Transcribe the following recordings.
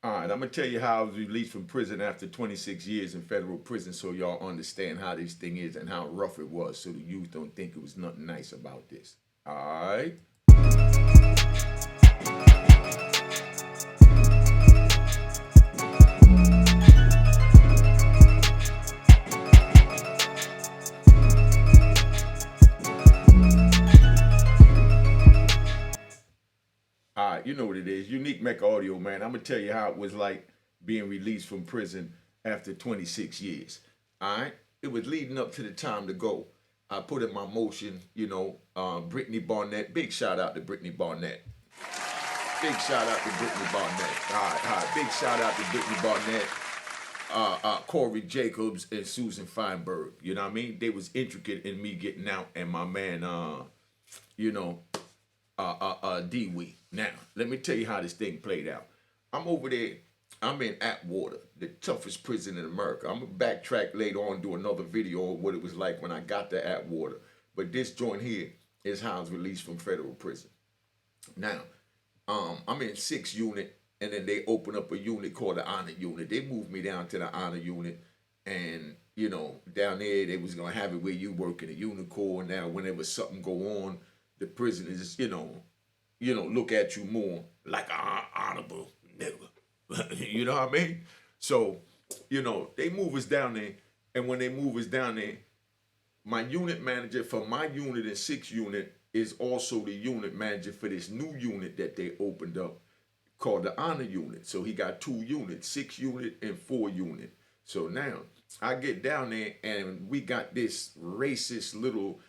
All right, I'm gonna tell you how I was released from prison after 26 years in federal prison, so y'all understand how this thing is and how rough it was, so the youth don't think it was nothing nice about this. All right. All right, you know what it is. Unique Mecca Audio, man. I'm gonna tell you how it was like being released from prison after 26 years. All right, it was leading up to the time to go. I put in my motion, Brittany Barnett. Big shout out to Brittany Barnett. Big shout out to Brittany Barnett. All right. Big shout out to Brittany Barnett, Corey Jacobs, and Susan Feinberg. You know what I mean? They was intricate in me getting out, and my man, you know, D Wee. Now, let me tell you how this thing played out. I'm over there. I'm in Atwater, the toughest prison in America. I'm gonna backtrack later on, do another video of what it was like when I got to Atwater. But this joint here is how I was released from federal prison. Now, I'm in 6 unit, and then they open up a unit called the honor unit. They moved me down to the honor unit, and down there they was gonna have it where you work in a unicorn. Now, whenever something go on, the prisoners, look at you more like an honorable nigga. You know what I mean? So, they move us down there, and when they move us down there, my unit manager for my unit in 6 unit is also the unit manager for this new unit that they opened up called the honor unit. So he got 2 units, 6 unit and 4 unit. So now I get down there and we got this racist little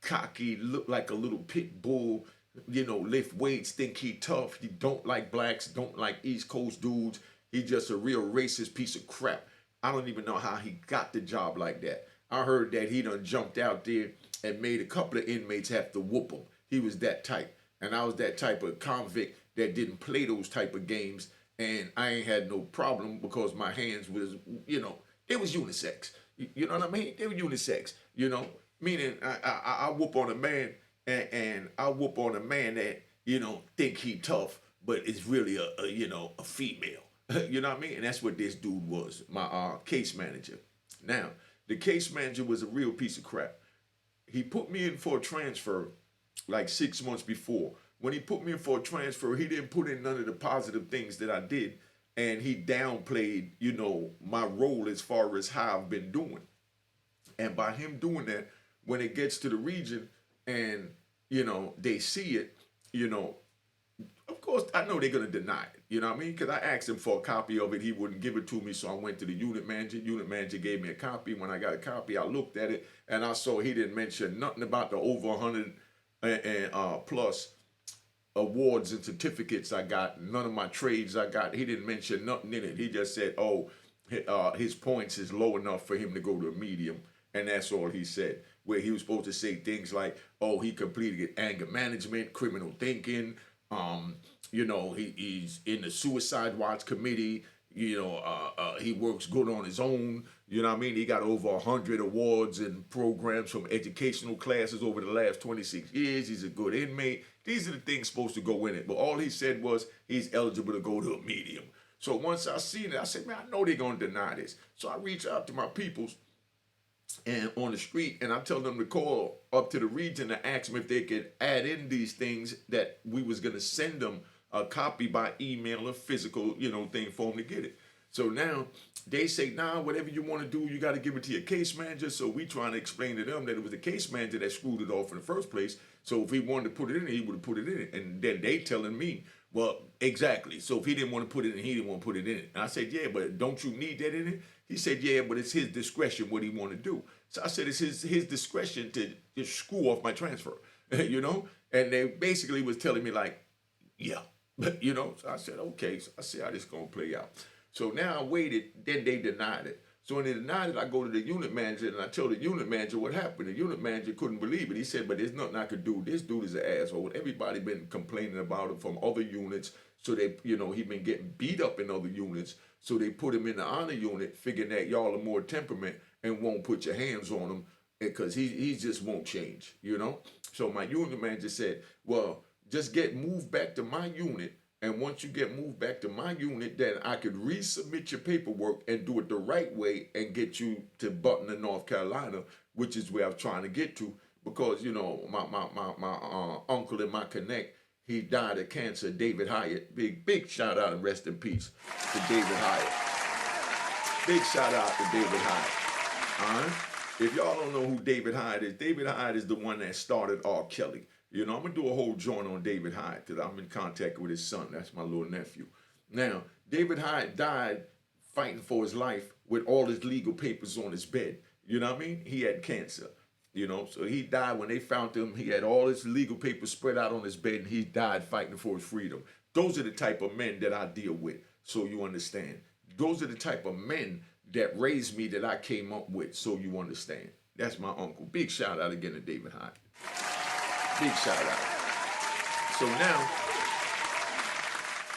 cocky, look like a little pit bull, lift weights, think he tough. He don't like blacks, don't like East Coast dudes. He just a real racist piece of crap. I don't even know how he got the job like that. I heard that he done jumped out there and made a couple of inmates have to whoop him. He was that type. And I was that type of convict that didn't play those type of games. And I ain't had no problem because my hands was, it was unisex. You know what I mean? They were unisex, meaning I whoop on a man and I whoop on a man that, think he tough, but it's really a female. You know what I mean? And that's what this dude was, my case manager. Now, the case manager was a real piece of crap. He put me in for a transfer like 6 months before. When he put me in for a transfer, he didn't put in none of the positive things that I did. And he downplayed, my role as far as how I've been doing. And by him doing that, when it gets to the region and, they see it, of course, I know they're going to deny it. You know what I mean? Because I asked him for a copy of it. He wouldn't give it to me. So I went to the unit manager. Unit manager gave me a copy. When I got a copy, I looked at it and I saw he didn't mention nothing about the over 100 and plus awards and certificates I got. None of my trades I got. He didn't mention nothing in it. He just said, oh, his points is low enough for him to go to a medium. And that's all he said. Where he was supposed to say things like, oh, he completed anger management, criminal thinking, he's in the suicide watch committee. He works good on his own. You know what I mean? He got over 100 awards and programs from educational classes over the last 26 years. He's a good inmate. These are the things supposed to go in it. But all he said was he's eligible to go to a medium. So once I seen it, I said, man, I know they're going to deny this. So I reached out to my peoples and on the street, and I tell them to call up to the region to ask them if they could add in these things that we was gonna send them a copy by email or physical, thing for them to get it. So now they say, nah, whatever you want to do, you got to give it to your case manager. So we trying to explain to them that it was the case manager that screwed it off in the first place. So if he wanted to put it in, he would have put it in it. And then they telling me, well, exactly. So if he didn't want to put it in, he didn't want to put it in it. And I said, yeah, but don't you need that in it? He said, yeah, but it's his discretion what he want to do. So I said, it's his discretion to just screw off my transfer, And they basically was telling me like, yeah, So I said, okay. So I see how this going to play out. So now I waited, then they denied it. So when they denied it, I go to the unit manager and I tell the unit manager what happened. The unit manager couldn't believe it. He said, but there's nothing I could do. This dude is an asshole. Everybody been complaining about him from other units. So they, he been getting beat up in other units. So they put him in the honor unit, figuring that y'all are more temperament and won't put your hands on him because he just won't change, So my unit manager said, well, just get moved back to my unit And once you get moved back to my unit, then I could resubmit your paperwork and do it the right way and get you to Butler, North Carolina, which is where I'm trying to get to. Because, you know, my uncle in my connect, he died of cancer, David Hyatt. Big shout out and rest in peace to David Hyatt. Big shout out to David Hyatt. All right? If y'all don't know who David Hyatt is the one that started R. Kelly. You know, I'm going to do a whole joint on David Hyatt because I'm in contact with his son. That's my little nephew. Now, David Hyatt died fighting for his life with all his legal papers on his bed. You know what I mean? He had cancer. You know, so he died when they found him. He had all his legal papers spread out on his bed, and he died fighting for his freedom. Those are the type of men that I deal with, so you understand. Those are the type of men that raised me that I came up with, so you understand. That's my uncle. Big shout out again to David Hyatt. Big shout out. So now,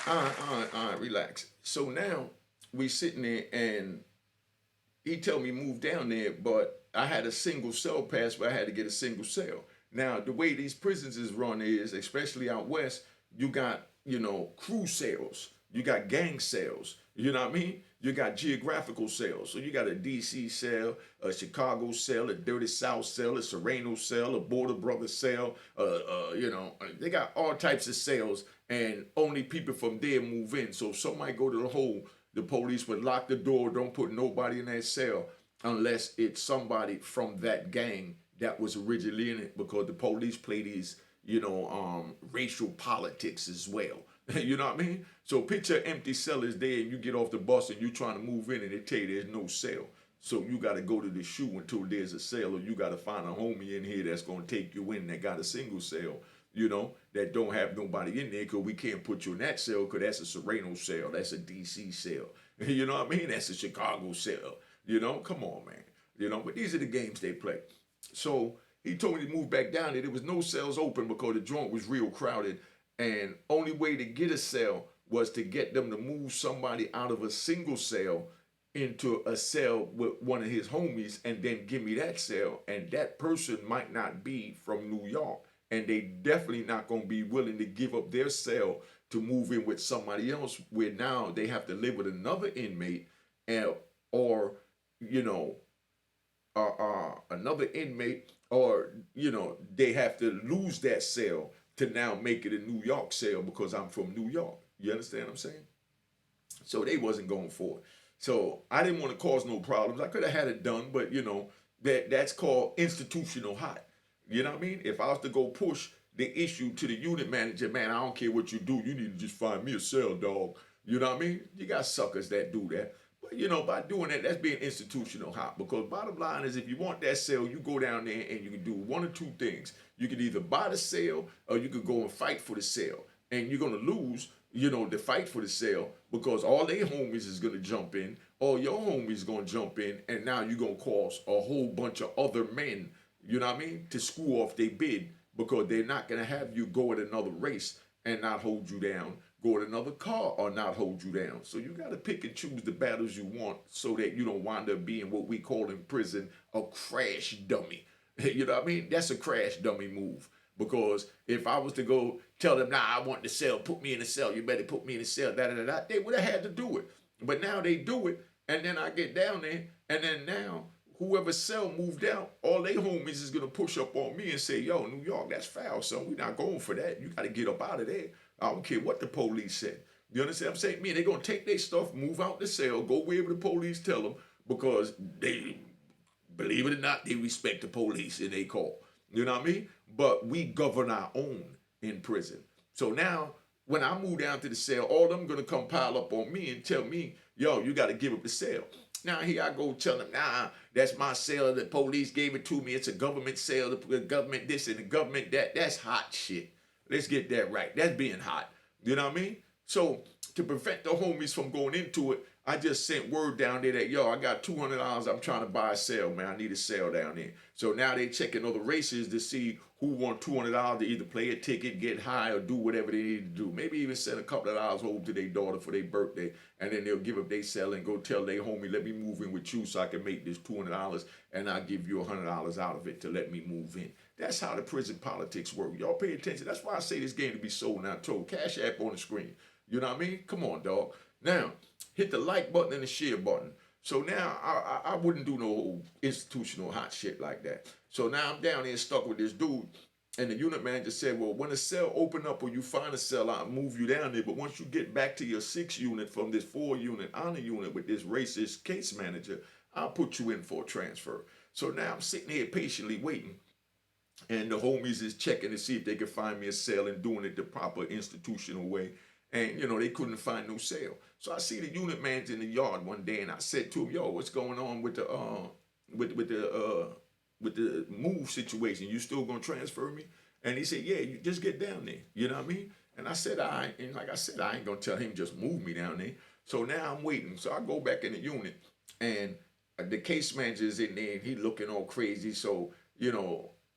all right, relax. So now we sitting there and he tell me move down there, but I had a single cell pass, but I had to get a single cell. Now, the way these prisons is run is, especially out west, you got, you know, crew cells. You got gang cells. You know what I mean? You got geographical cells. So you got a DC cell, a Chicago cell, a Dirty South cell, a Serrano cell, a Border Brothers cell. You know, they got all types of cells, and only people from there move in. So if somebody go to the hole, the police would lock the door, don't put nobody in that cell unless it's somebody from that gang that was originally in it, because the police play these, you know, racial politics as well. You know what I mean? So picture an empty cell is there and you get off the bus and you trying to move in and they tell you there's no cell. So you got to go to the shoe until there's a cell, or you got to find a homie in here that's going to take you in that got a single cell, you know, that don't have nobody in there, because we can't put you in that cell because that's a Serrano cell, that's a DC cell. You know what I mean? That's a Chicago cell. You know, come on, man. You know, but these are the games they play. So he told me to move back down there. There was no cells open because the joint was real crowded. And only way to get a cell was to get them to move somebody out of a single cell into a cell with one of his homies and then give me that cell. And that person might not be from New York. And they definitely not going to be willing to give up their cell to move in with somebody else, where now they have to live with another inmate, or, you know, another inmate, or, you know, they have to lose that cell to now make it a New York cell because I'm from New York. You understand what I'm saying? So they wasn't going for it. So I didn't want to cause no problems. I could have had it done, but, you know, that's called institutional hot. You know what I mean? If I was to go push the issue to the unit manager, man, I don't care what you do. You need to just find me a cell, dog. You know what I mean? You got suckers that do that. But, you know, by doing that, that's being institutional hot. Because bottom line is, if you want that cell, you go down there and you can do one or two things. You can either buy the cell or you could go and fight for the cell. And you're going to lose, you know, the fight for the cell, because all their homies is going to jump in, or your homies going to jump in, and now you're going to cause a whole bunch of other men, you know what I mean, to screw off their bid, because they're not going to have you go at another race and not hold you down, go at another car or not hold you down. So you got to pick and choose the battles you want so that you don't wind up being what we call in prison a crash dummy. You know what I mean? That's a crash dummy move. Because if I was to go tell them, nah, I want the cell, put me in the cell, you better put me in the cell, they would have had to do it. But now they do it, and then I get down there, and then now whoever cell moved out, all they homies is going to push up on me and say, yo, New York, that's foul, son. We're not going for that. You got to get up out of there. I don't care what the police said. You understand what I'm saying? They're going to take their stuff, move out the cell, go wherever the police tell them, because they, believe it or not, they respect the police and they call. You know what I mean? But we govern our own in prison. So now, when I move down to the cell, all of them going to come pile up on me and tell me, yo, you got to give up the cell. Now, here I go tell them, nah, that's my cell. The police gave it to me. It's a government cell. The government this and the government that. That's hot shit. Let's get that right. That's being hot. You know what I mean? So to prevent the homies from going into it, I just sent word down there that, yo, I got $200. I'm trying to buy a cell, man. I need a cell down there. So now they checking other races to see who want $200 to either play a ticket, get high, or do whatever they need to do. Maybe even send a couple of dollars home to their daughter for their birthday, and then they'll give up their cell and go tell their homie, let me move in with you so I can make this $200, and I'll give you $100 out of it to let me move in. That's how the prison politics work. Y'all pay attention. That's why I say this game to be sold, not told. Cash App on the screen. You know what I mean? Come on, dog. Now, hit the like button and the share button. So now I wouldn't do no institutional hot shit like that. So now I'm down here stuck with this dude. And the unit manager said, well, when a cell open up or you find a cell, I'll move you down there. But once you get back to your 6 unit from this 4 unit honor unit with this racist case manager, I'll put you in for a transfer. So now I'm sitting here patiently waiting. And the homies is checking to see if they can find me a cell and doing it the proper institutional way. And, they couldn't find no cell. So I see the unit manager in the yard one day and I said to him, yo, what's going on with the move situation? You still gonna transfer me? And he said, yeah, you just get down there. You know what I mean? And I said, all right. And like I said, I ain't gonna tell him just move me down there. So now I'm waiting. So I go back in the unit and the case manager is in there and he looking all crazy. So,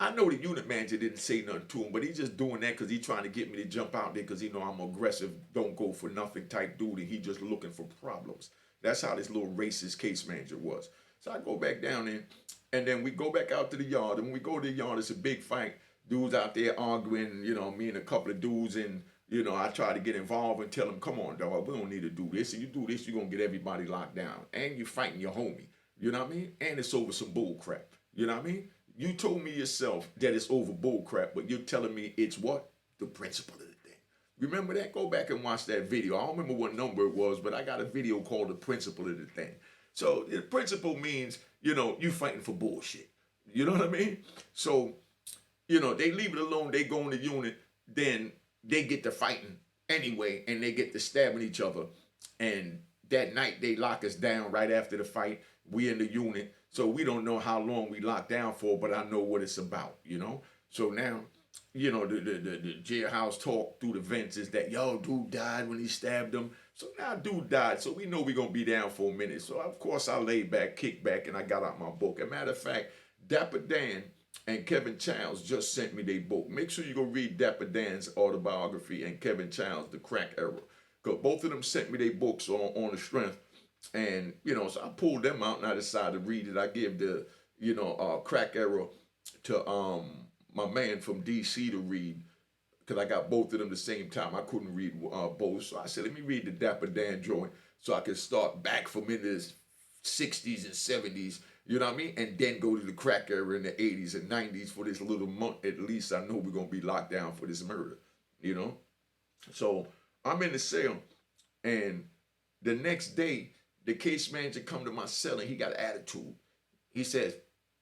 I know the unit manager didn't say nothing to him, but he's just doing that because he's trying to get me to jump out there because he know I'm aggressive, don't go for nothing type dude, and he just looking for problems. That's how this little racist case manager was. So I go back down there, and then we go back out to the yard, and when we go to the yard, it's a big fight. Dudes out there arguing, me and a couple of dudes, and I try to get involved and tell them, come on, dog, we don't need to do this. And you do this, you're going to get everybody locked down. And you're fighting your homie. You know what I mean? And it's over some bull crap. You know what I mean? You told me yourself that it's over bull crap, but you're telling me it's what? The principle of the thing. Remember that? Go back and watch that video. I don't remember what number it was, but I got a video called The Principle of the Thing. So the principle means, you fighting for bullshit. You know what I mean? So, they leave it alone. They go in the unit. Then they get to fighting anyway, and they get to stabbing each other. And that night, they lock us down right after the fight. We in the unit. So we don't know how long we locked down for, but I know what it's about, So now, the jailhouse talk through the vents is that, yo, dude died when he stabbed him. So now dude died, so we know we're going to be down for a minute. So, of course, I laid back, kicked back, and I got out my book. As a matter of fact, Dapper Dan and Kevin Childs just sent me their book. Make sure you go read Dapper Dan's autobiography and Kevin Childs' The Crack Era. Because both of them sent me their books on the strength. And, so I pulled them out and I decided to read it. I gave the, Crack Era to my man from D.C. to read because I got both of them the same time. I couldn't read both. So I said, let me read the Dapper Dan joint so I can start back from in the 60s and 70s, you know what I mean? And then go to the Crack Era in the 80s and 90s for this little month. At least I know we're going to be locked down for this murder, So I'm in the cell and the next day, the case manager come to my cell and he got attitude. He says,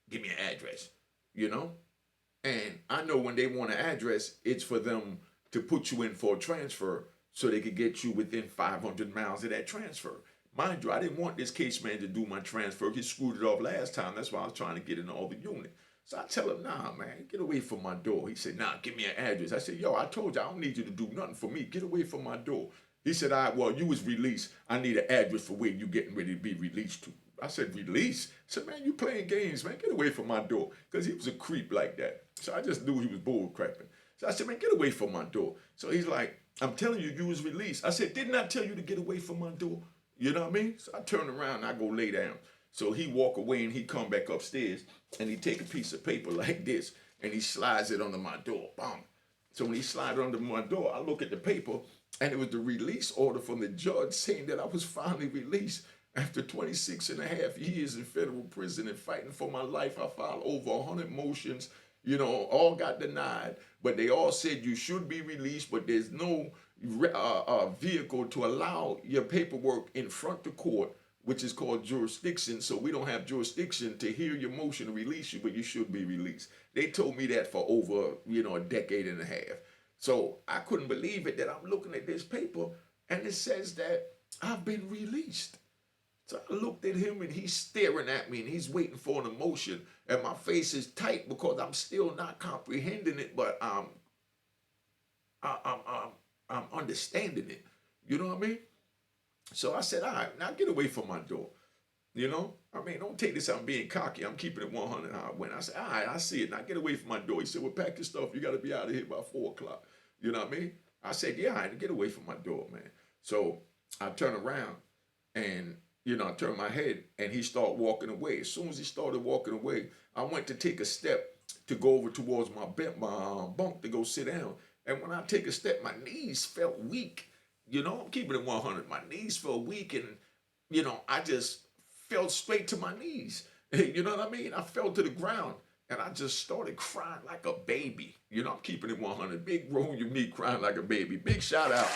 give me an address, And I know when they want an address, it's for them to put you in for a transfer so they could get you within 500 miles of that transfer. Mind you, I didn't want this case manager to do my transfer. He screwed it off last time. That's why I was trying to get in all the unit. So I tell him, nah, man, get away from my door. He said, nah, give me an address. I said, yo, I told you I don't need you to do nothing for me. Get away from my door. He said, all right, well, you was released. I need an address for where you getting ready to be released to. I said, release? I said, man, you playing games, man. Get away from my door. Because he was a creep like that. So I just knew he was bull crapping. So I said, man, get away from my door. So he's like, I'm telling you, you was released. I said, didn't I tell you to get away from my door? You know what I mean? So I turn around and I go lay down. So he walk away and he come back upstairs and he take a piece of paper like this and he slides it under my door. Bam. So when he slid under my door, I look at the paper and it was the release order from the judge saying that I was finally released after 26 and a half years in federal prison and fighting for my life. I filed over 100 motions, all got denied, but they all said you should be released, but there's no vehicle to allow your paperwork in front of court, which is called jurisdiction. So we don't have jurisdiction to hear your motion to release you, but you should be released. They told me that for over, a decade and a half. So I couldn't believe it that I'm looking at this paper and it says that I've been released. So I looked at him and he's staring at me and he's waiting for an emotion and my face is tight because I'm still not comprehending it, but I'm understanding it. You know what I mean? So I said, all right, now get away from my door. Don't take this out being cocky. I'm keeping it 100 how I went. I said, all right, I see it. Now get away from my door. He said, well, pack your stuff. You got to be out of here by 4 o'clock. You know what I mean? I said, yeah, all right, get away from my door, man. So I turn around and, I turn my head and he started walking away. As soon as he started walking away, I went to take a step to go over towards my bunk to go sit down. And when I take a step, my knees felt weak. You know, I'm keeping it 100. My knees felt weak, and I just fell straight to my knees. You know what I mean? I fell to the ground, and I just started crying like a baby. You know, I'm keeping it 100. Big Roll Unique crying like a baby. Big shout out.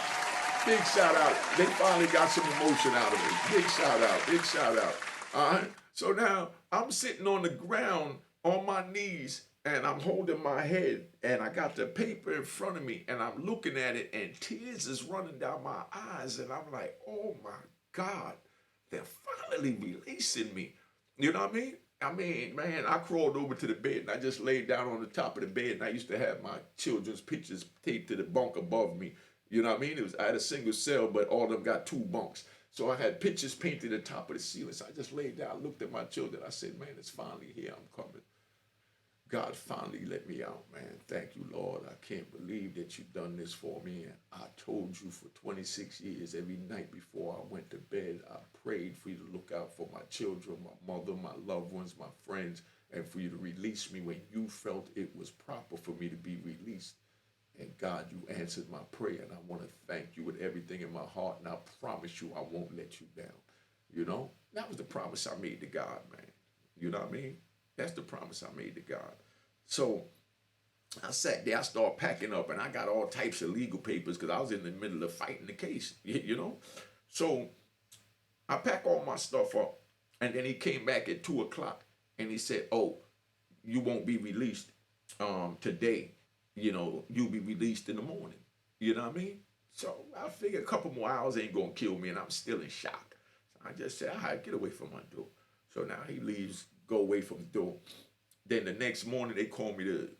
Big shout out. They finally got some emotion out of me. Big shout out. Big shout out. All right. So now I'm sitting on the ground on my knees, and I'm holding my head, and I got the paper in front of me, and I'm looking at it, and tears is running down my eyes, and I'm like, oh my God, they're finally releasing me. You know what I mean? I mean, man, I crawled over to the bed and I just laid down on the top of the bed, and I used to have my children's pictures taped to the bunk above me. You know what I mean? I had a single cell, but all of them got two bunks. So I had pictures painted at the top of the ceiling. So I just laid down, looked at my children. I said, man, it's finally here. I'm coming. God finally let me out, man. Thank you, Lord. I can't believe that you've done this for me. And I told you for 26 years, every night before I went to bed, I prayed for you to look out for my children, my mother, my loved ones, my friends, and for you to release me when you felt it was proper for me to be released. And God, you answered my prayer, and I want to thank you with everything in my heart, and I promise you I won't let you down. You know, that was the promise I made to God, man. You know what I mean? That's the promise I made to God. So I sat there, I started packing up, and I got all types of legal papers because I was in the middle of fighting the case, you know? So I packed all my stuff up, and then he came back at 2 o'clock, and he said, oh, you won't be released today. You know, you'll be released in the morning. You know what I mean? So I figured a couple more hours ain't going to kill me, and I'm still in shock. So I just said, all right, get away from my door. So now he leaves, go away from the door. Then the next morning they call me to,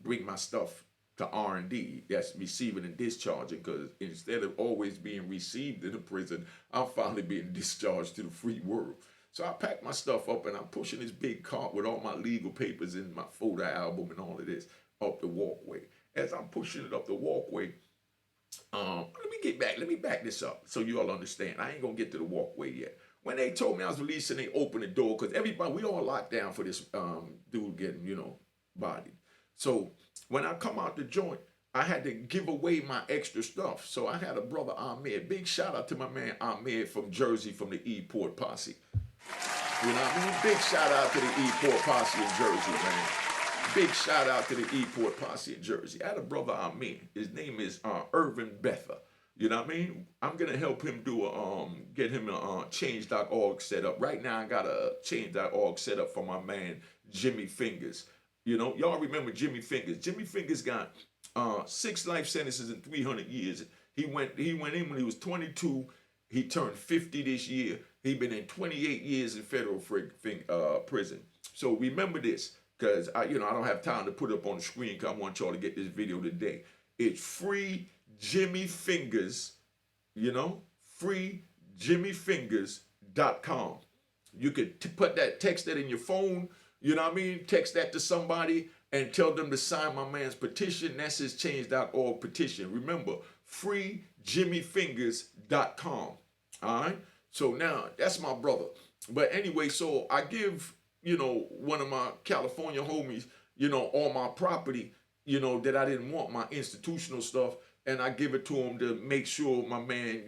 bring my stuff to R&D. That's receiving and discharging, because instead of always being received in the prison, I'm finally being discharged to the free world. So I packed my stuff up, and I'm pushing this big cart with all my legal papers and my photo album and all of this up the walkway. As I'm pushing it up the walkway, let me back this up so you all understand. I ain't gonna get to the walkway yet. When they told me I was releasing, they opened the door because everybody, we all locked down for this dude getting, bodied. So when I come out the joint, I had to give away my extra stuff. So I had a brother, Ahmed. Big shout out to my man Ahmed from Jersey, from the E-Port Posse. You know what I mean? Big shout out to the E-Port Posse in Jersey, man. Big shout out to the E-Port Posse in Jersey. I had a brother, Ahmed. His name is Irvin Bether. You know what I mean? I'm gonna help him get him a change.org set up. Right now I got a change.org set up for my man Jimmy Fingers. You know, y'all remember Jimmy Fingers. Jimmy Fingers got 6 life sentences in 300 years. He went in when he was 22. He turned 50 this year. He been in 28 years in federal prison. So remember this, because I don't have time to put it up on the screen because I want y'all to get this video today. It's free Jimmy Fingers, freejimmyfingers.com. You could text that in your phone, you know what I mean? Text that to somebody and tell them to sign my man's petition. That's his change.org petition. Remember, freejimmyfingers.com. All right? So now, that's my brother. But anyway, so I give, one of my California homies, all my property, that I didn't want, my institutional stuff, and I give it to him to make sure my man,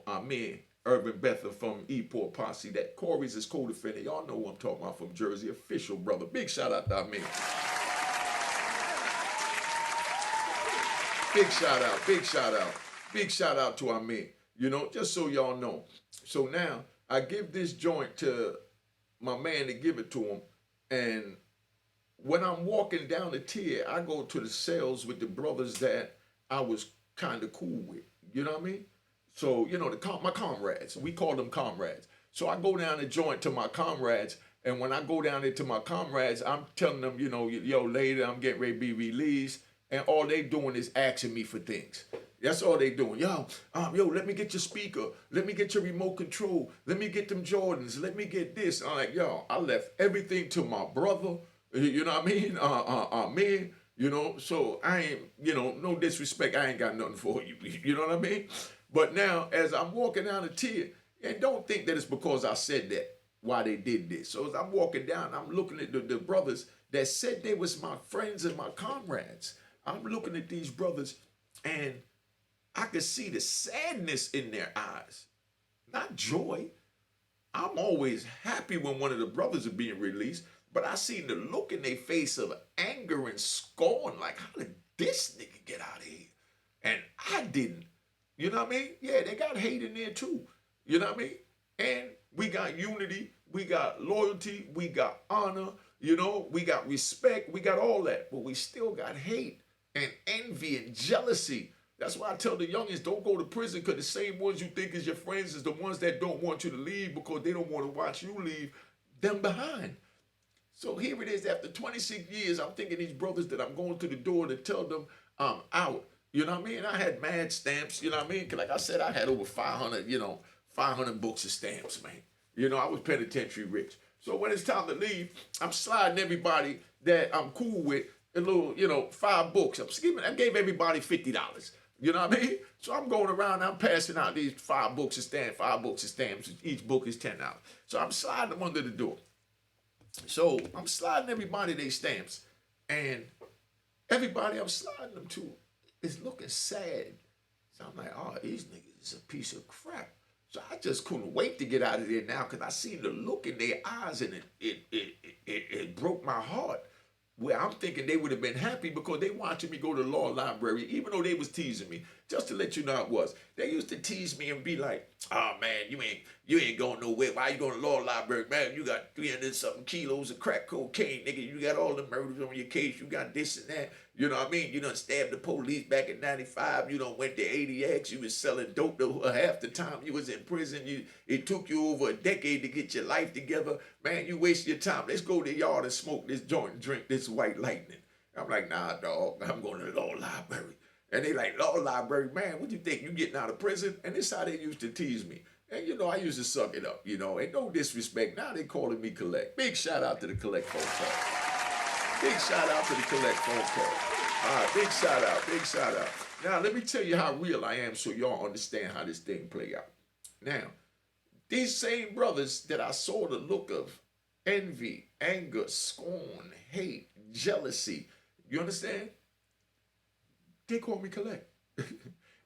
Ahmed, Urban Bether from E-Port Posse, that Corey's his co-defendant. Y'all know who I'm talking about, from Jersey, official brother. Big shout out to Ahmed. Big shout out, big shout out. Big shout out to Ahmed, just so y'all know. So now, I give this joint to my man to give it to him, and when I'm walking down the tier, I go to the cells with the brothers that I was kind of cool with. You know what I mean? So, my comrades. We call them comrades. So I go down the joint to my comrades, and when I go down there to my comrades, I'm telling them, yo, later, I'm getting ready to be released, and all they doing is asking me for things. That's all they doing. Yo, let me get your speaker. Let me get your remote control. Let me get them Jordans. Let me get this. I'm like, yo, I left everything to my brother. You know what I mean? Me, so I ain't, no disrespect. I ain't got nothing for you. You know what I mean? But now, as I'm walking down the tier, and don't think that it's because I said that, why they did this. So as I'm walking down, I'm looking at the brothers that said they was my friends and my comrades. I'm looking at these brothers, and I could see the sadness in their eyes, not joy. I'm always happy when one of the brothers are being released, but I seen the look in their face of anger and scorn, like, how did this nigga get out of here? And I didn't. You know what I mean? Yeah, they got hate in there too. You know what I mean? And we got unity, we got loyalty, we got honor, you know, we got respect, we got all that, but we still got hate and envy and jealousy. That's why I tell the youngins, don't go to prison, because the same ones you think is your friends is the ones that don't want you to leave because they don't want to watch you leave them behind. So here it is, after 26 years, I'm thinking these brothers that I'm going to the door to tell them I'm out. You know what I mean? I had mad stamps, you know what I mean? 'Cause like I said, I had over 500, 500 books of stamps, man. You know, I was penitentiary rich. So when it's time to leave, I'm sliding everybody that I'm cool with a little, 5 books. I gave everybody $50. You know what I mean? So I'm going around, I'm passing out these 5 books of stamps, 5 books of stamps. Each book is $10. So I'm sliding them under the door. So I'm sliding everybody their stamps. And everybody I'm sliding them to is looking sad. So I'm like, oh, these niggas is a piece of crap. So I just couldn't wait to get out of there now, because I seen the look in their eyes, and it broke my heart. Where I'm thinking they would have been happy because they watching me go to the law library, even though they was teasing me. Just to let you know how it was. They used to tease me and be like, oh man, you ain't going nowhere. Why you going to the law library? Man, you got 300-something kilos of crack cocaine, nigga. You got all the murders on your case. You got this and that. You know what I mean? You done stabbed the police back in 95. You done went to ADX. You was selling dope half the time you was in prison. It took you over a decade to get your life together. Man, you wasted your time. Let's go to the yard and smoke this joint and drink this white lightning. I'm like, nah, dog. I'm going to the law library. And they like, law library, man, what you think? You getting out of prison? And this is how they used to tease me. And, I used to suck it up, and no disrespect. Now they calling me Collect. Big shout out to the Collect phone call. Big shout out to the Collect phone call. All right, big shout out. Now, let me tell you how real I am so y'all understand how this thing play out. Now, these same brothers that I saw the look of envy, anger, scorn, hate, jealousy, you understand? They call me Collect.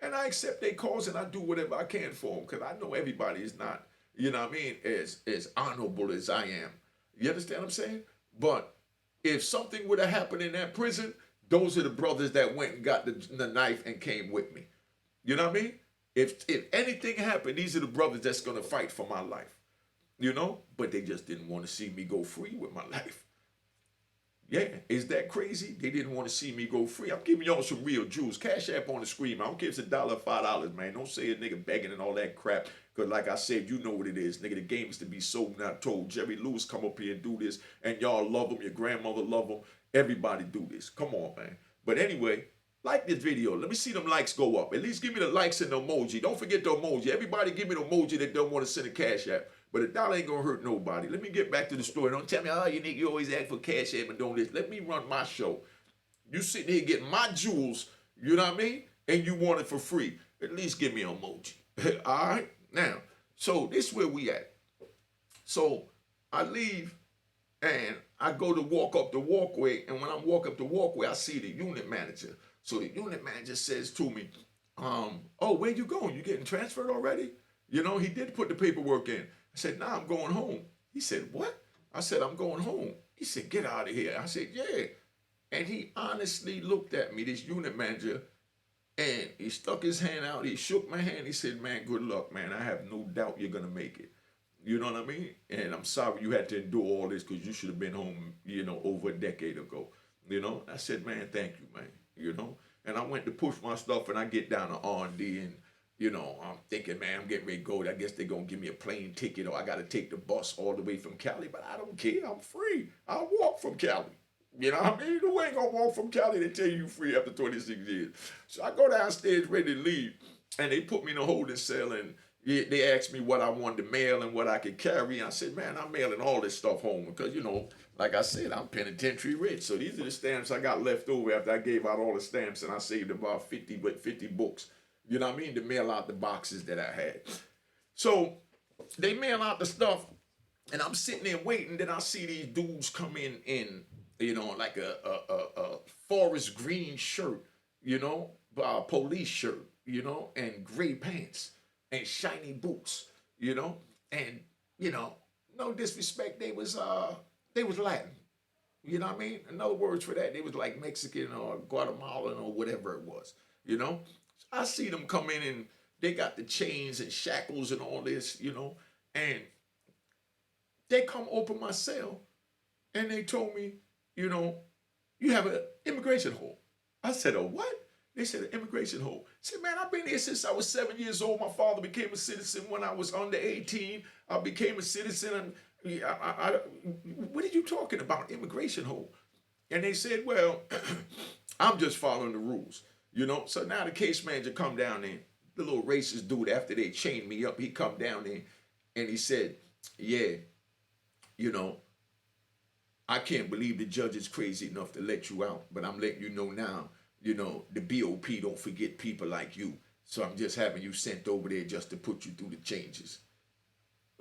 And I accept their cause, and I do whatever I can for them, because I know everybody is not, as honorable as I am. You understand what I'm saying? But if something would have happened in that prison, those are the brothers that went and got the knife and came with me. You know what I mean? If anything happened, these are the brothers that's going to fight for my life. But they just didn't want to see me go free with my life. Yeah, is that crazy? They didn't want to see me go free. I'm giving y'all some real jewels. Cash App on the screen. I don't care if it's $1 or $5, man. Don't say a nigga begging and all that crap. Because like I said, you know what it is. Nigga, the game is to be sold, not told. Jerry Lewis come up here and do this. And y'all love him. Your grandmother love him. Everybody do this. Come on, man. But anyway, like this video. Let me see them likes go up. At least give me the likes and the emoji. Don't forget the emoji. Everybody give me the emoji that don't want to send a Cash App. But $1 ain't gonna hurt nobody. Let me get back to the story. Don't tell me, oh, you always ask for Cash App and doing this. Let me run my show. You sitting here getting my jewels, you know what I mean? And you want it for free. At least give me an emoji. All right? Now, so this is where we at. So I leave and I go to walk up the walkway. And when I walk up the walkway, I see the unit manager. So the unit manager says to me, oh, where you going? You getting transferred already? He did put the paperwork in. I said, nah, I'm going home. He said, what? I said, I'm going home. He said, get out of here. I said, yeah. And he honestly looked at me, this unit manager, and he stuck his hand out. He shook my hand. He said, man, good luck, man. I have no doubt you're going to make it. You know what I mean? And I'm sorry you had to endure all this, because you should have been home, over a decade ago. I said, man, thank you, man. And I went to push my stuff, and I get down to R&D, and I'm thinking, man, I'm getting ready to go. I guess they're going to give me a plane ticket, or I got to take the bus all the way from Cali. But I don't care. I'm free. I'll walk from Cali. You know what I mean? You ain't going to walk from Cali. They tell you free after 26 years. So I go downstairs ready to leave, and they put me in a holding cell, and they asked me what I wanted to mail and what I could carry. And I said, man, I'm mailing all this stuff home because, like I said, I'm penitentiary rich. So these are the stamps I got left over after I gave out all the stamps, and I saved about 50 books. You know what I mean? To mail out the boxes that I had. So they mail out the stuff, and I'm sitting there waiting. Then I see these dudes come in like a forest green shirt, a police shirt, and gray pants and shiny boots, and no disrespect, they was Latin. You know what I mean? In other words for that, they was like Mexican or Guatemalan or whatever it was. You know, I see them come in and they got the chains and shackles and all this, and they come open my cell and they told me, you know, you have an immigration hold. I said, a what? They said an immigration hold. I said, man, I've been here since I was 7 years old. My father became a citizen when I was under 18. I became a citizen. What are you talking about, immigration hold? And they said, well, I'm just following the rules, So now the case manager come down there, the little racist dude, after they chained me up, he come down there and he said, yeah, you know, I can't believe the judge is crazy enough to let you out, but I'm letting you know now, the BOP don't forget people like you. So I'm just having you sent over there just to put you through the changes.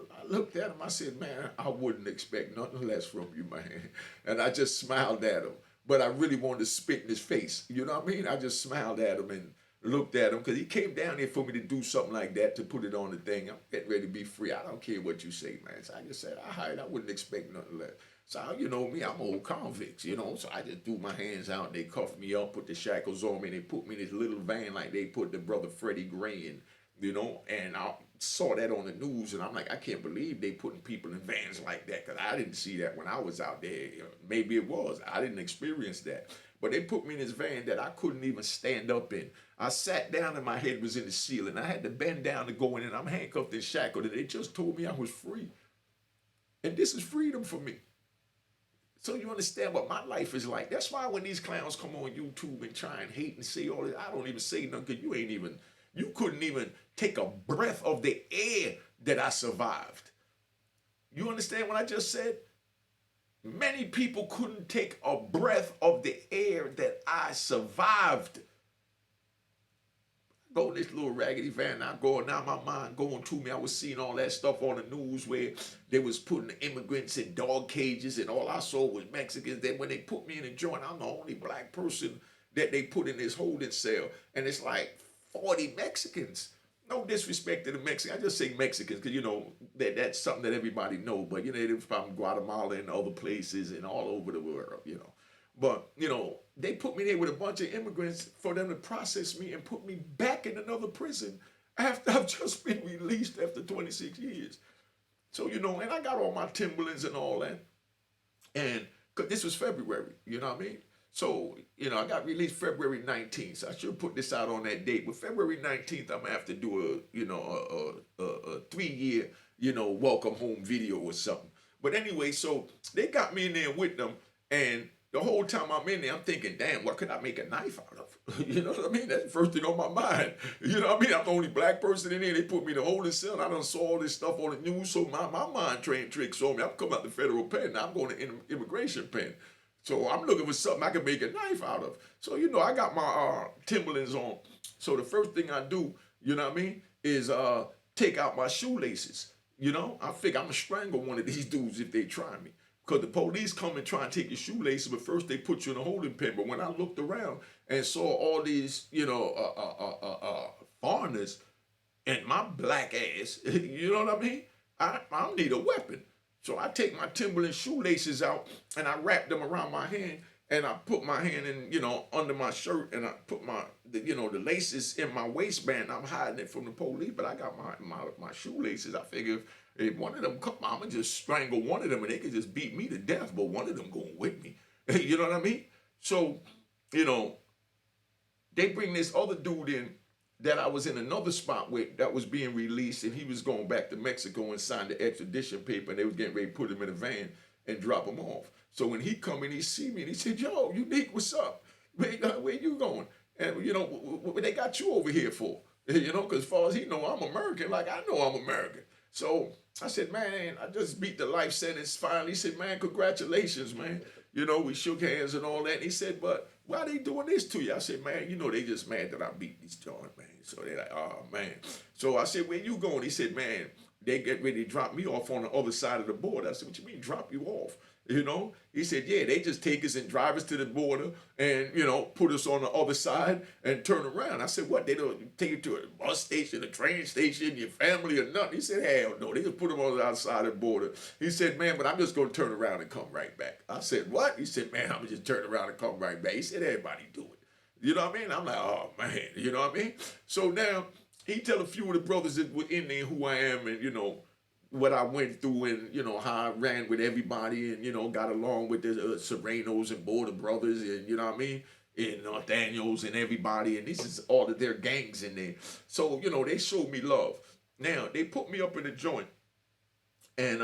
I looked at him, I said, man, I wouldn't expect nothing less from you, man. And I just smiled at him. But I really wanted to spit in his face. You know what I mean? I just smiled at him and looked at him because he came down there for me to do something like that, to put it on the thing. I'm getting ready to be free. I don't care what you say, man. So I just said, all right, I wouldn't expect nothing less. So, you know me, I'm old convicts, So I just threw my hands out. They cuffed me up, put the shackles on me, and they put me in this little van like they put the brother Freddie Gray in, And I saw that on the news, and I'm like, I can't believe they putting people in vans like that, because I didn't see that when I was out there. Maybe it was. I didn't experience that. But they put me in this van that I couldn't even stand up in. I sat down and my head was in the ceiling. I had to bend down to go in, and I'm handcuffed and shackled, and they just told me I was free. And this is freedom for me. So you understand what my life is like. That's why when these clowns come on YouTube and try and hate and say all this, I don't even say nothing, because you couldn't even take a breath of the air that I survived. You understand what I just said? Many people couldn't take a breath of the air that I survived. Go in this little raggedy van, now my mind going to me. I was seeing all that stuff on the news where they was putting immigrants in dog cages, and all I saw was Mexicans. Then when they put me in a joint, I'm the only black person that they put in this holding cell. And it's like 40 Mexicans. No disrespect to the Mexicans. I just say Mexicans because, that's something that everybody know. But, they're from Guatemala and other places and all over the world, But, they put me there with a bunch of immigrants for them to process me and put me back in another prison after I've just been released after 26 years. So, and I got all my Timberlands and all that. And because this was February, you know what I mean? So, I got released February 19th. So I should put this out on that date. But February 19th, I'm going to have to do a 3-year, welcome home video or something. But anyway, so they got me in there with them. And the whole time I'm in there, I'm thinking, damn, what could I make a knife out of? You know what I mean? That's the first thing on my mind. You know what I mean? I'm the only black person in there. They put me in the holding cell. And I done saw all this stuff on the news. So my mind trained tricks on me. I'm coming out the federal pen. Now I'm going to immigration pen. So I'm looking for something I can make a knife out of. So, I got my Timberlands on. So the first thing I do, you know what I mean, is take out my shoelaces. I figure I'm going to strangle one of these dudes if they try me. Because the police come and try and take your shoelaces, but first they put you in a holding pen. But when I looked around and saw all these, foreigners and my black ass, you know what I mean? I need a weapon. So I take my Timberland shoelaces out and I wrap them around my hand, and I put my hand in, under my shirt, and I put the laces in my waistband. I'm hiding it from the police, but I got my shoelaces. I figure if one of them come, I'm going to just strangle one of them and they could just beat me to death, but one of them going with me. You know what I mean? So, they bring this other dude in that I was in another spot with that was being released, and he was going back to Mexico and signed the extradition paper, and they was getting ready to put him in a van and drop him off. So when he come in, he see me, and he said, yo, Unique, what's up? Where you going? And, what they got you over here for? Because as far as he know, I'm American, like I know I'm American. So I said, man, I just beat the life sentence finally. He said, man, congratulations, man. We shook hands and all that. And he said, but why they doing this to you? I said, man, they just mad that I beat this joint, man. So they're like, oh, man. So I said, where you going? He said, man, they get ready to drop me off on the other side of the border. I said, what you mean drop you off? You know, he said, yeah, they just take us and drive us to the border and, you know, put us on the other side and turn around. I said, what? They don't take you to a bus station, a train station, your family or nothing? He said, hell no. They just put them on the outside of the border. He said, man, but I'm just going to turn around and come right back. I said, what? He said, man, I'm going to just turn around and come right back. He said, everybody do it. You know what I mean? I'm like, oh, man. You know what I mean? So now he tell a few of the brothers that were in there who I am and, you know, what I went through and, you know, how I ran with everybody and, you know, got along with the Serranos and Border Brothers and, you know what I mean? And Daniels and everybody. And this is all of their gangs in there. So, you know, they showed me love. Now, they put me up in a joint and,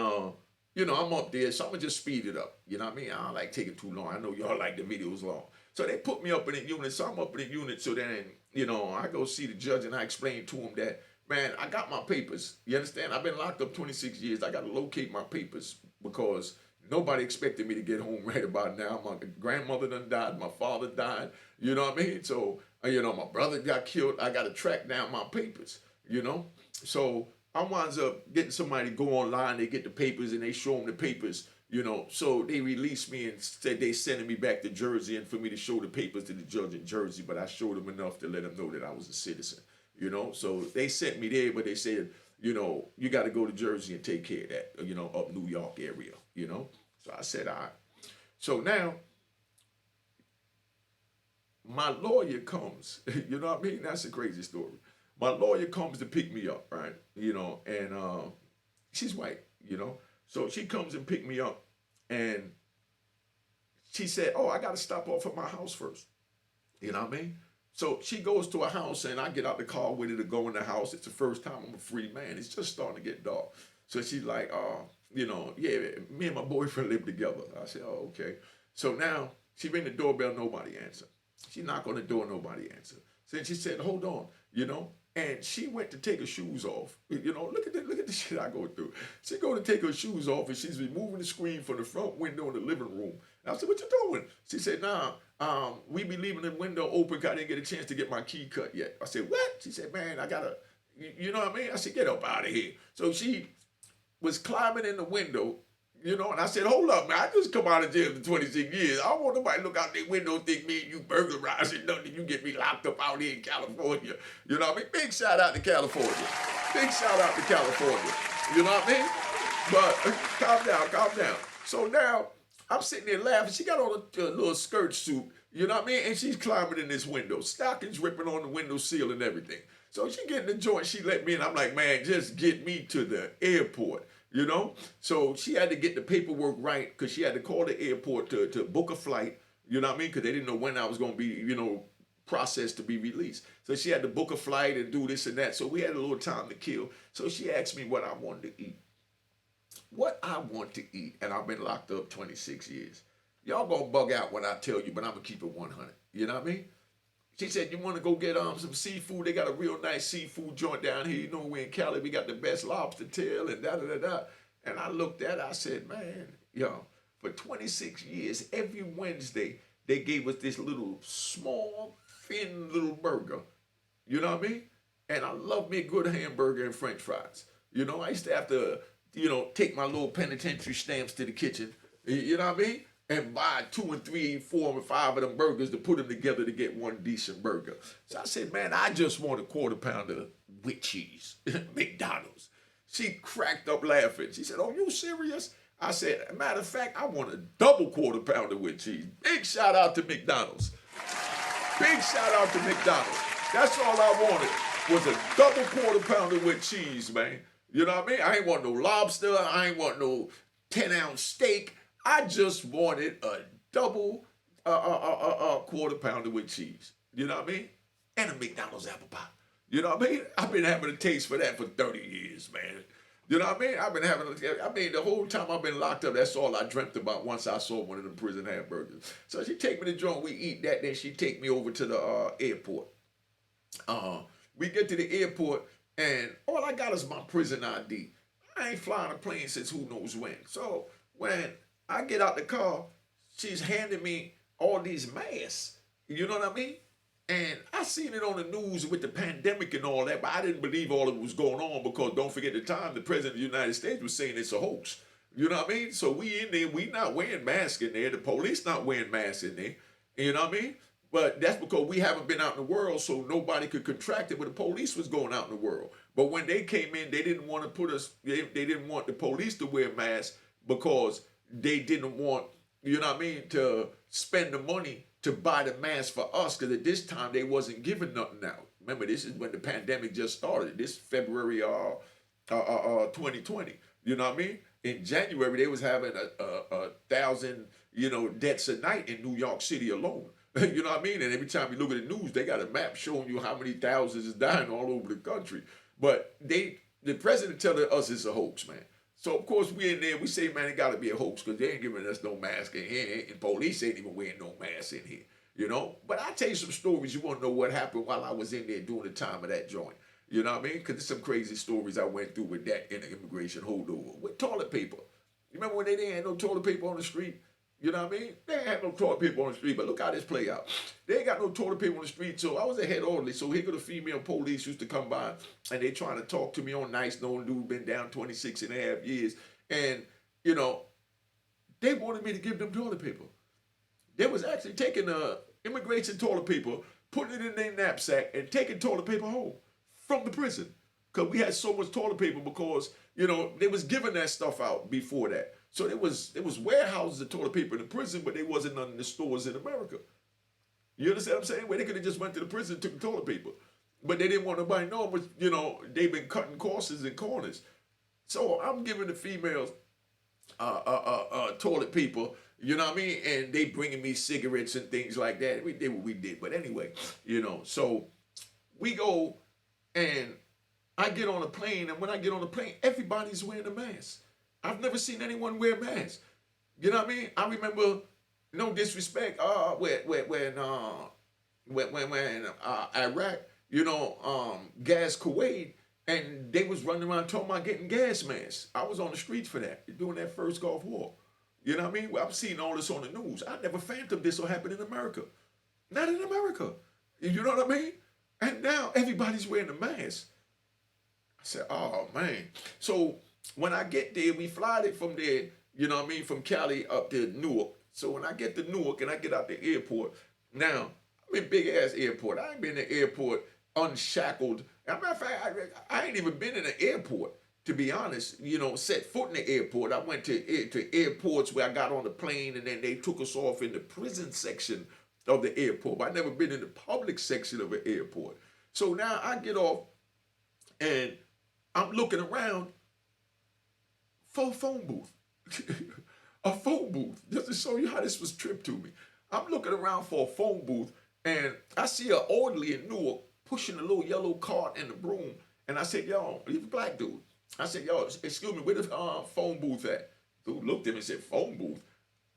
you know, I'm up there, so I'm going to just speed it up. You know what I mean? I don't like taking too long. I know y'all like the videos long. So they put me up in a unit, so I'm up in a unit. So then, you know, I go see the judge and I explain to him that, man, I got my papers. You understand? I've been locked up 26 years. I got to locate my papers because nobody expected me to get home right about now. My grandmother done died. My father died. You know what I mean? So, you know, my brother got killed. I got to track down my papers, you know? So I winds up getting somebody to go online. They get the papers and they show them the papers, you know. So they released me and said they sending me back to Jersey and for me to show the papers to the judge in Jersey. But I showed them enough to let them know that I was a citizen. You know, so they sent me there, but they said, you know, you got to go to Jersey and take care of that, you know, up New York area, you know. So I said, all right. So now, my lawyer comes, you know what I mean? That's a crazy story. My lawyer comes to pick me up, right? You know, and she's white, you know. So she comes and pick me up, and she said, oh, I got to stop off at my house first. You know what I mean? So she goes to a house and I get out the car with her to go in the house. It's the first time I'm a free man. It's just starting to get dark. So she's like, you know, yeah, me and my boyfriend live together. I said, oh, okay. So now she ring the doorbell, nobody answer. She knock on the door, nobody answer. So then she said, hold on, you know. And she went to take her shoes off. You know, look at the shit I go through. She go to take her shoes off and she's removing the screen from the front window in the living room. And I said, what you doing? She said, nah, we be leaving the window open because I didn't get a chance to get my key cut yet. I said, what? She said, man, I gotta, you know what I mean? I said, get up out of here. So she was climbing in the window, you know, and I said, hold up, man, I just come out of jail for 26 years. I don't want nobody to look out their window and think me and you burglarizing nothing. You get me locked up out here in California. You know what I mean? Big shout out to California. Big shout out to California. You know what I mean? But calm down. So now I'm sitting there laughing. She got on a little skirt suit, you know what I mean? And she's climbing in this window. Stockings ripping on the window sill and everything. So she get in the joint. She let me in. I'm like, man, just get me to the airport. You know, so she had to get the paperwork right because she had to call the airport to book a flight. You know what I mean? Because they didn't know when I was going to be, you know, processed to be released. So she had to book a flight and do this and that. So we had a little time to kill. So she asked me what I wanted to eat. What I want to eat, and I've been locked up 26 years. Y'all gonna bug out when I tell you, but I'm gonna keep it 100. You know what I mean? She said, you want to go get some seafood? They got a real nice seafood joint down here. You know, we in Cali, we got the best lobster tail and da-da-da-da. And I looked at it, I said, man, yo, for 26 years, every Wednesday, they gave us this little small, thin little burger. You know what I mean? And I love me a good hamburger and french fries. You know, I used to have to, you know, take my little penitentiary stamps to the kitchen. You know what I mean? And buy 2 and 3, 4 and 5 of them burgers to put them together to get one decent burger. So I said, man, I just want a quarter pounder with cheese, McDonald's. She cracked up laughing. She said, oh, you serious? I said, matter of fact, I want a double quarter pounder with cheese. Big shout out to McDonald's. Big shout out to McDonald's. That's all I wanted was a double quarter pounder with cheese, man. You know what I mean? I ain't want no lobster. I ain't want no 10-ounce steak. I just wanted a double quarter pounder with cheese. You know what I mean? And a McDonald's apple pie. You know what I mean? I've been having a taste for that for 30 years, man. You know what I mean? The whole time I've been locked up, that's all I dreamt about once I saw one of them prison hamburgers. So she take me to the joint, we eat that, then she take me over to the airport. We get to the airport, and all I got is my prison ID. I ain't flying a plane since who knows when. So when I get out the car, she's handing me all these masks. You know what I mean? And I seen it on the news with the pandemic and all that, but I didn't believe all of it was going on because don't forget the time the President of the United States was saying it's a hoax. You know what I mean? So we in there, we not wearing masks in there. The police not wearing masks in there. You know what I mean? But that's because we haven't been out in the world, so nobody could contract it. But the police was going out in the world. But when they came in, they didn't want to put us. They didn't want the police to wear masks because they didn't want, you know what I mean, to spend the money to buy the mask for us. Because at this time they wasn't giving nothing out. Remember, this is when the pandemic just started. This February 2020. You know what I mean? In January they was having a thousand, deaths a night in New York City alone. You know what I mean? And every time you look at the news, they got a map showing you how many thousands is dying all over the country. But the president telling us it's a hoax, man. So of course we in there, we say, man, it got to be a hoax because they ain't giving us no mask in here, and police ain't even wearing no mask in here, But I tell you some stories. You want to know what happened while I was in there during the time of that joint. You know what I mean? Because there's some crazy stories I went through with that in the immigration holdover with toilet paper. You remember when they didn't have no toilet paper on the street? You know what I mean? They ain't had no toilet paper on the street, but look how this play out. They ain't got no toilet paper on the street, so I was a head orderly. So here go the female police used to come by, and they trying to talk to me on nice, knowing dude been down 26 and a half years. And, they wanted me to give them toilet paper. They was actually taking immigration toilet paper, putting it in their knapsack, and taking toilet paper home from the prison. Because we had so much toilet paper because, they was giving that stuff out before that. So it was warehouses of toilet paper in the prison, but they wasn't none in the stores in America. You understand what I'm saying? Well, they could have just went to the prison and took the toilet paper. But they didn't want nobody knowing, but, they've been cutting courses and corners. So I'm giving the females toilet paper, you know what I mean? And they bringing me cigarettes and things like that. We did what we did. But anyway, so we go and I get on a plane, and when I get on the plane, everybody's wearing a mask. I've never seen anyone wear masks. You know what I mean? I remember, no disrespect, when Iraq, gas Kuwait, and they was running around talking about getting gas masks. I was on the streets for that during that first Gulf War. You know what I mean? Well, I've seen all this on the news. I never fathomed this will happen in America. Not in America. You know what I mean? And now everybody's wearing a mask. I said, oh, man. So when I get there, we fly it from there, from Cali up to Newark. So when I get to Newark and I get out the airport, now, I'm in big ass airport. I ain't been in the airport unshackled. As a matter of fact, I ain't even been in an airport, to be honest, set foot in the airport. I went to airports where I got on the plane and then they took us off in the prison section of the airport. But I never been in the public section of an airport. So now I get off and I'm looking around for a phone booth. A phone booth, just to show you how this was tripped to me. I'm looking around for a phone booth, and I see an orderly in Newark pushing a little yellow cart and a broom. And I said, yo, he's a black dude. I said, yo, excuse me, where the phone booth at? Dude looked at me and said, phone booth?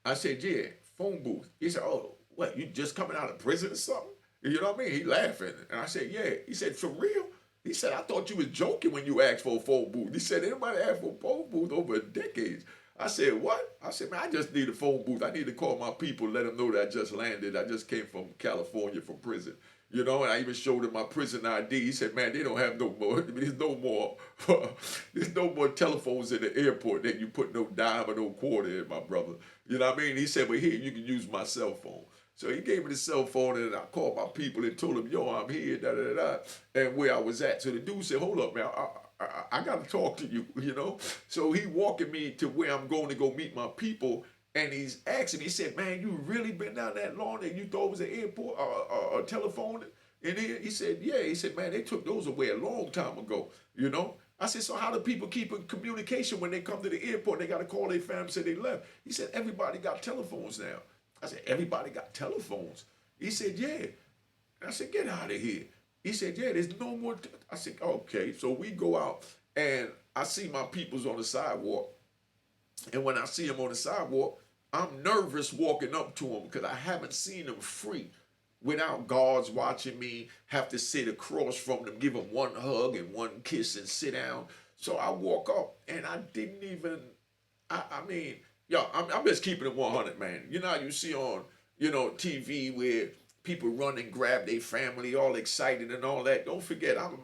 I said, yeah, phone booth. He said, oh, what, you just coming out of prison or something? You know what I mean? He laughing. And I said, yeah. He said, for real? He said, I thought you was joking when you asked for a phone booth. He said, anybody asked for a phone booth over decades? I said, what? I said, man, I just need a phone booth. I need to call my people, let them know that I just landed. I just came from California from prison. And I even showed him my prison ID. He said, man, they don't have no more. There's no more telephones in the airport that you put no dime or no quarter in, my brother. You know what I mean? He said, but here, you can use my cell phone. So he gave me the cell phone, and I called my people and told them, yo, I'm here, da-da-da-da, and where I was at. So the dude said, hold up, man, I got to talk to you, So he walking me to where I'm going to go meet my people, and he's asking me, he said, man, you really been down that long that you thought it was an airport, a telephone in here? He said, yeah. He said, man, they took those away a long time ago, I said, so how do people keep in communication when they come to the airport? They got to call their family, say they left. He said, everybody got telephones now. I said, everybody got telephones? He said, yeah. I said, get out of here. He said, yeah, there's no more. I said, okay. So we go out, and I see my peoples on the sidewalk. And when I see them on the sidewalk, I'm nervous walking up to them because I haven't seen them free without guards watching me, have to sit across from them, give them one hug and one kiss and sit down. So I walk up, and I didn't even, I'm just keeping it 100, man. You know how you see on, TV where people run and grab their family, all excited and all that. Don't forget, I'm,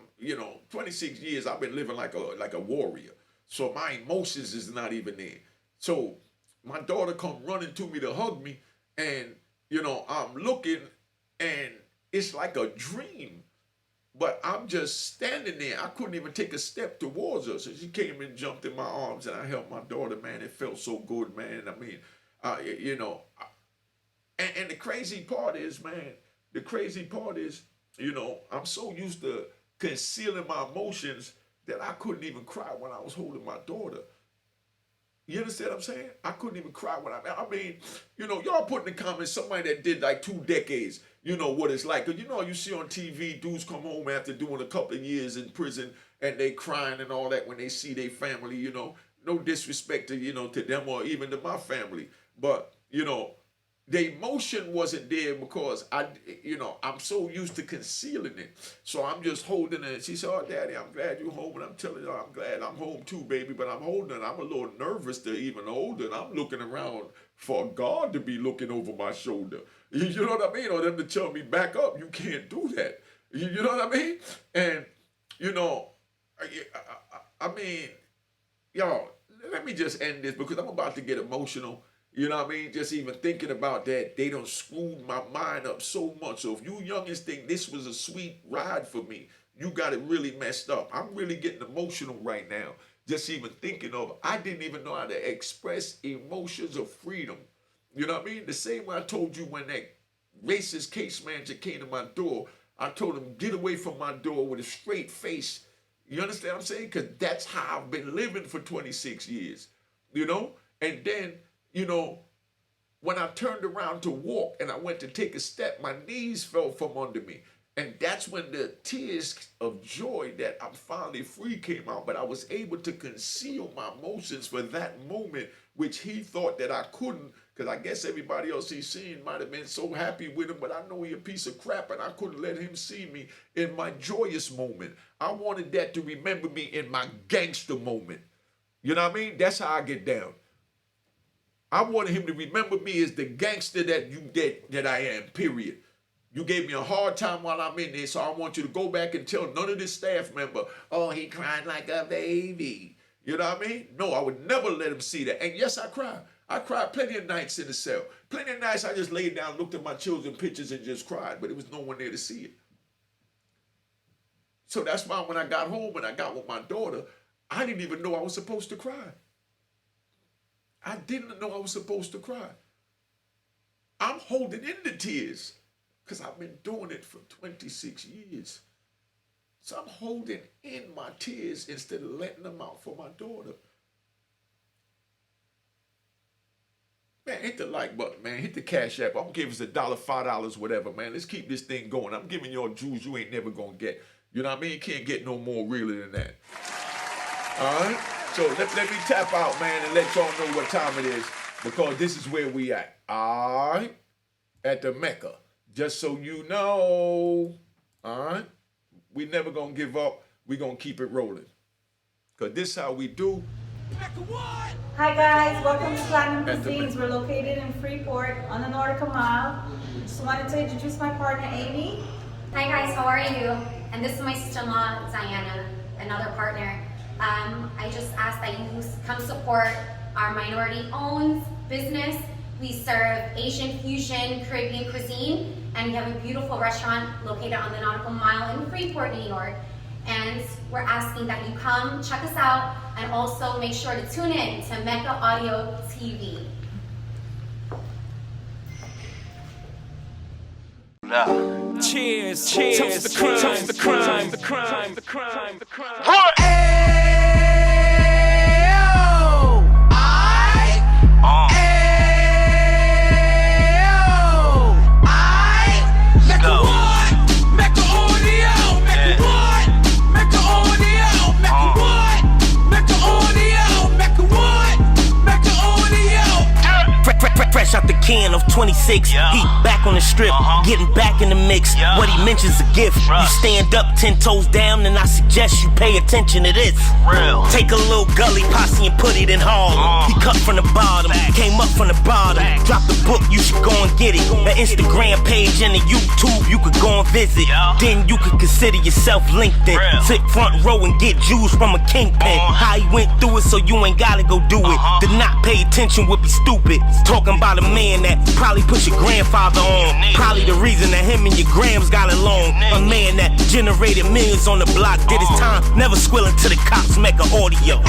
26 years I've been living like a warrior. So my emotions is not even there. So my daughter come running to me to hug me, and I'm looking, and it's like a dream. But I'm just standing there. I couldn't even take a step towards her. So she came and jumped in my arms, and I held my daughter, man. It felt so good, man. I mean, and the crazy part is, man, I'm so used to concealing my emotions that I couldn't even cry when I was holding my daughter. You understand what I'm saying? I couldn't even cry when I mean, y'all put in the comments somebody that did like 2 decades, what it's like. Cause you see on TV, dudes come home after doing a couple of years in prison and they crying and all that when they see their family, no disrespect to, to them or even to my family. But, the emotion wasn't there because I'm so used to concealing it. So I'm just holding it. She said, "Oh, Daddy, I'm glad you're home." And I'm telling her, "I'm glad I'm home too, baby." But I'm holding it. I'm a little nervous to even hold it. I'm looking around for God to be looking over my shoulder. You know what I mean? Or them to tell me, "Back up. You can't do that." You know what I mean? And, I mean, y'all, let me just end this because I'm about to get emotional. You know what I mean? Just even thinking about that, they done screwed my mind up so much. So if you youngins think this was a sweet ride for me, you got it really messed up. I'm really getting emotional right now. Just even thinking of, I didn't even know how to express emotions of freedom. You know what I mean? The same way I told you when that racist case manager came to my door, I told him, get away from my door with a straight face. You understand what I'm saying? Because that's how I've been living for 26 years. And then, when I turned around to walk and I went to take a step, my knees fell from under me. And that's when the tears of joy that I'm finally free came out. But I was able to conceal my emotions for that moment, which he thought that I couldn't, because I guess everybody else he's seen might have been so happy with him, but I know he a piece of crap, and I couldn't let him see me in my joyous moment. I wanted that to remember me in my gangster moment. You know what I mean? That's how I get down. I wanted him to remember me as the gangster that I am, period. You gave me a hard time while I'm in there, so I want you to go back and tell none of this staff member, "Oh, he cried like a baby." You know what I mean? No, I would never let him see that. And yes, I cried. I cried plenty of nights in the cell. Plenty of nights I just laid down, looked at my children's pictures and just cried, but there was no one there to see it. So that's why when I got home and I got with my daughter, I didn't even know I was supposed to cry. I didn't know I was supposed to cry. I'm holding in the tears because I've been doing it for 26 years. So I'm holding in my tears instead of letting them out for my daughter. Man, hit the like button, man. Hit the Cash App. I'm giving us $1, $5, whatever, man. Let's keep this thing going. I'm giving y'all jewels you ain't never going to get. You know what I mean? You can't get no more realer than that. All right? So let me tap out, man, and let y'all know what time it is, because this is where we at. All right? At the Mecca. Just so you know. All right? We never going to give up. We going to keep it rolling. Because this is how we do. Hi guys, welcome to Platinum Cuisines. We're located in Freeport on the Nautical Mile. Just wanted to introduce my partner, Amy. Hi guys, how are you? And this is my sister-in-law, Diana, another partner. I just ask that you come support our minority-owned business. We serve Asian fusion, Caribbean cuisine, and we have a beautiful restaurant located on the Nautical Mile in Freeport, New York. And we're asking that you come check us out and also make sure to tune in to Mecca Audio TV. Cheers, cheers, toast the crime, toast the crime, the crime, the crime, the crime. What? Fresh out the Jan of 26. He back on the strip, getting back in the mix. What he mentions a gift. You stand up 10 toes down, and I suggest you pay attention to this. Take a little gully posse and put it in Harlem. He cut from the bottom, came up from the bottom. Drop the book, you should go and get it. The Instagram page and the YouTube, you could go and visit. Then you could consider yourself LinkedIn. Sit front row and get Jews from a kingpin. How he went through it, so you ain't gotta go do it. To not pay attention would be stupid. Talking about a man that probably put your grandfather on. Probably the reason that him and your grams got along. A man that generated millions on the block, did his time, never squilling to the cops, Mecca audio.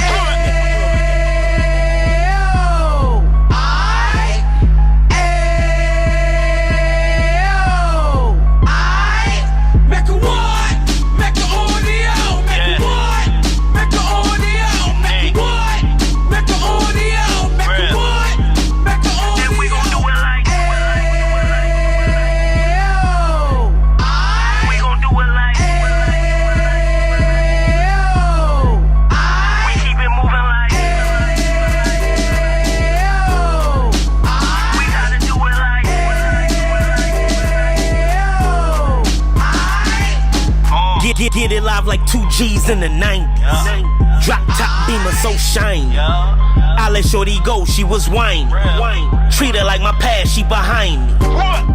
Get it live like 2 G's in the 90s. Drop top beamer so shiny. I let shorty go, she was whining. Treat her like my past, she behind me.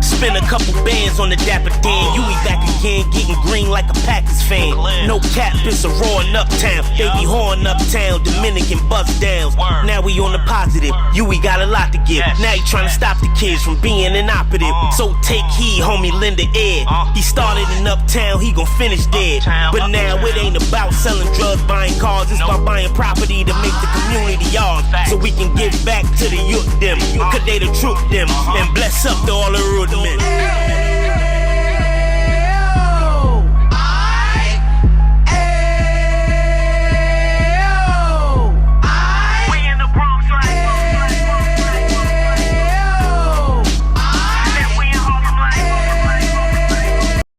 Spend a couple bands on the Dapper Dan. You be back again, getting green like a Packers fan. No cap, it's a raw in Uptown. They be horn Uptown, Dominican bust downs. Now we on the positive, we got a lot to give. Now he trying to stop the kids from being inoperative. So take heed, homie, lend a ear. He started in Uptown, he gon' finish dead. But now it ain't about selling drugs, buying cars. It's about buying property to make the community ours. So we can give back to the youth them. Cause they the truth them. And bless up to all the road men.